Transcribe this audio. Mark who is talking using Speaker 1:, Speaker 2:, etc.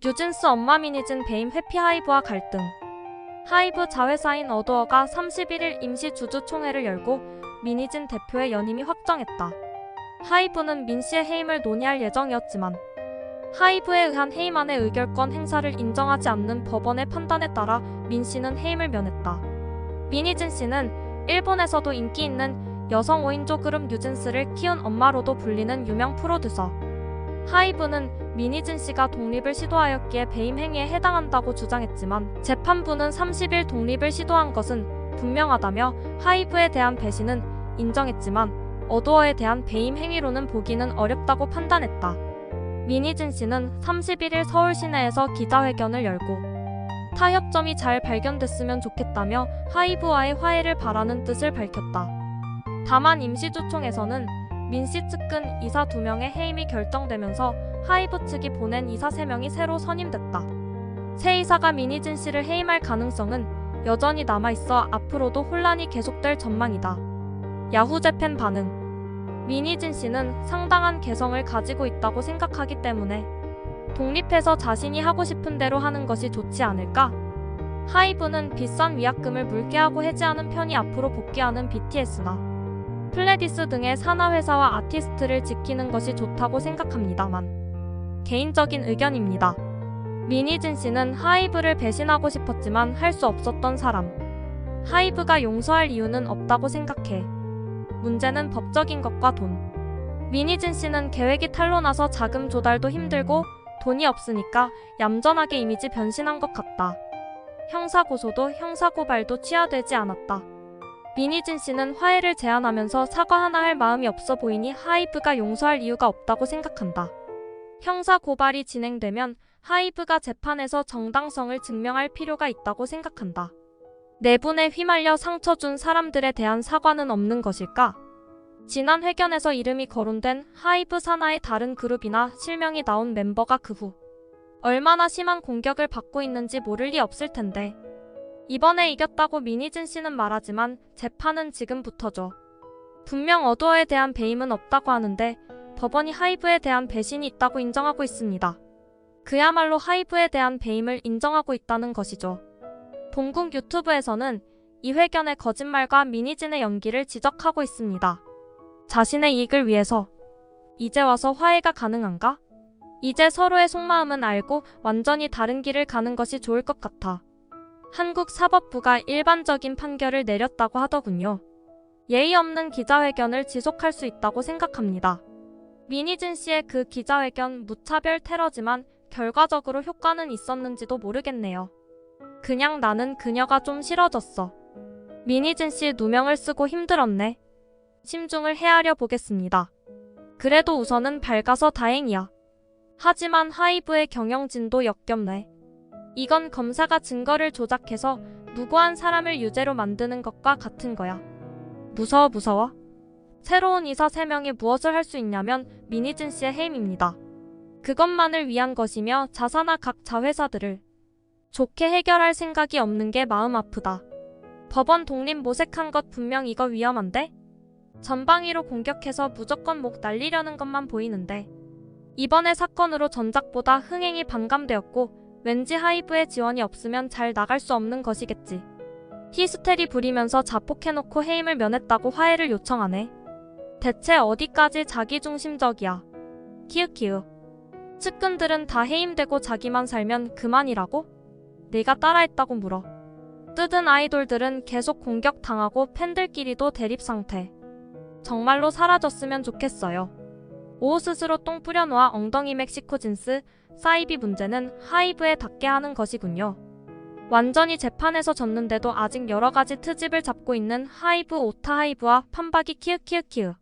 Speaker 1: 뉴진스 엄마 미니진 배임 해피하이브와 갈등. 하이브 자회사인 어도어가 31일 임시 주주총회를 열고 미니진 대표의 연임이 확정했다. 하이브는 민 씨의 해임을 논의할 예정이었지만 하이브에 의한 해임안의 의결권 행사를 인정하지 않는 법원의 판단에 따라 민 씨는 해임을 면했다. 미니진 씨는 일본에서도 인기 있는 여성 5인조 그룹 뉴진스를 키운 엄마로도 불리는 유명 프로듀서. 하이브는 미니진 씨가 독립을 시도하였기에 배임 행위에 해당한다고 주장했지만 재판부는 30일 독립을 시도한 것은 분명하다며 하이브에 대한 배신은 인정했지만 어도어에 대한 배임 행위로는 보기는 어렵다고 판단했다. 미니진 씨는 31일 서울 시내에서 기자회견을 열고 타협점이 잘 발견됐으면 좋겠다며 하이브와의 화해를 바라는 뜻을 밝혔다. 다만 임시주총에서는 민 씨 측근 이사 2명의 해임이 결정되면서 하이브 측이 보낸 이사 3명이 새로 선임됐다. 새 이사가 미니진 씨를 해임할 가능성은 여전히 남아있어 앞으로도 혼란이 계속될 전망이다. 야후재팬 반응. 미니진 씨는 상당한 개성을 가지고 있다고 생각하기 때문에 독립해서 자신이 하고 싶은 대로 하는 것이 좋지 않을까? 하이브는 비싼 위약금을 물게하고 해지하는 편이 앞으로 복귀하는 BTS나 플레디스 등의 산하회사와 아티스트를 지키는 것이 좋다고 생각합니다만 개인적인 의견입니다. 미니진 씨는 하이브를 배신하고 싶었지만 할 수 없었던 사람. 하이브가 용서할 이유는 없다고 생각해. 문제는 법적인 것과 돈. 미니진 씨는 계획이 탄로나서 자금 조달도 힘들고 돈이 없으니까 얌전하게 이미지 변신한 것 같다. 형사고소도 형사고발도 취하되지 않았다. 미니진 씨는 화해를 제안하면서 사과 하나 할 마음이 없어 보이니 하이브가 용서할 이유가 없다고 생각한다. 형사고발이 진행되면 하이브가 재판에서 정당성을 증명할 필요가 있다고 생각한다. 내분에 휘말려 상처 준 사람들에 대한 사과는 없는 것일까? 지난 회견에서 이름이 거론된 하이브 산하의 다른 그룹이나 실명이 나온 멤버가 그 후 얼마나 심한 공격을 받고 있는지 모를 리 없을 텐데 이번에 이겼다고 미니진 씨는 말하지만 재판은 지금부터죠. 분명 어도어에 대한 배임은 없다고 하는데 법원이 하이브에 대한 배신이 있다고 인정하고 있습니다. 그야말로 하이브에 대한 배임을 인정하고 있다는 것이죠. 동국 유튜브에서는 이 회견의 거짓말과 미니진의 연기를 지적하고 있습니다. 자신의 이익을 위해서 이제 와서 화해가 가능한가? 이제 서로의 속마음은 알고 완전히 다른 길을 가는 것이 좋을 것 같아. 한국 사법부가 일반적인 판결을 내렸다고 하더군요. 예의 없는 기자회견을 지속할 수 있다고 생각합니다. 미니진 씨의 그 기자회견 무차별 테러지만 결과적으로 효과는 있었는지도 모르겠네요. 그냥 나는 그녀가 좀 싫어졌어. 미니진 씨 누명을 쓰고 힘들었네. 심중을 헤아려 보겠습니다. 그래도 우선은 밝아서 다행이야. 하지만 하이브의 경영진도 역겹네. 이건 검사가 증거를 조작해서 무고한 사람을 유죄로 만드는 것과 같은 거야. 무서워. 새로운 이사 3명이 무엇을 할 수 있냐면 미니진 씨의 해임입니다. 그것만을 위한 것이며 자사나 각 자회사들을 좋게 해결할 생각이 없는 게 마음 아프다. 법원 독립 모색한 것 분명 이거 위험한데? 전방위로 공격해서 무조건 목 날리려는 것만 보이는데 이번의 사건으로 전작보다 흥행이 반감되었고 왠지 하이브의 지원이 없으면 잘 나갈 수 없는 것이겠지. 히스테리 부리면서 자폭해놓고 해임을 면했다고 화해를 요청하네. 대체 어디까지 자기중심적이야. 키읔키읔. 측근들은 다 해임되고 자기만 살면 그만이라고? 네가 따라했다고 물어. 뜯은 아이돌들은 계속 공격당하고 팬들끼리도 대립상태. 정말로 사라졌으면 좋겠어요. 옷 스스로 똥 뿌려놓아 엉덩이 멕시코 진스 사이비 문제는 하이브에 닿게 하는 것이군요. 완전히 재판에서 졌는데도 아직 여러가지 트집을 잡고 있는 하이브 오타 하이브와 판박이 키읔키읔키읔.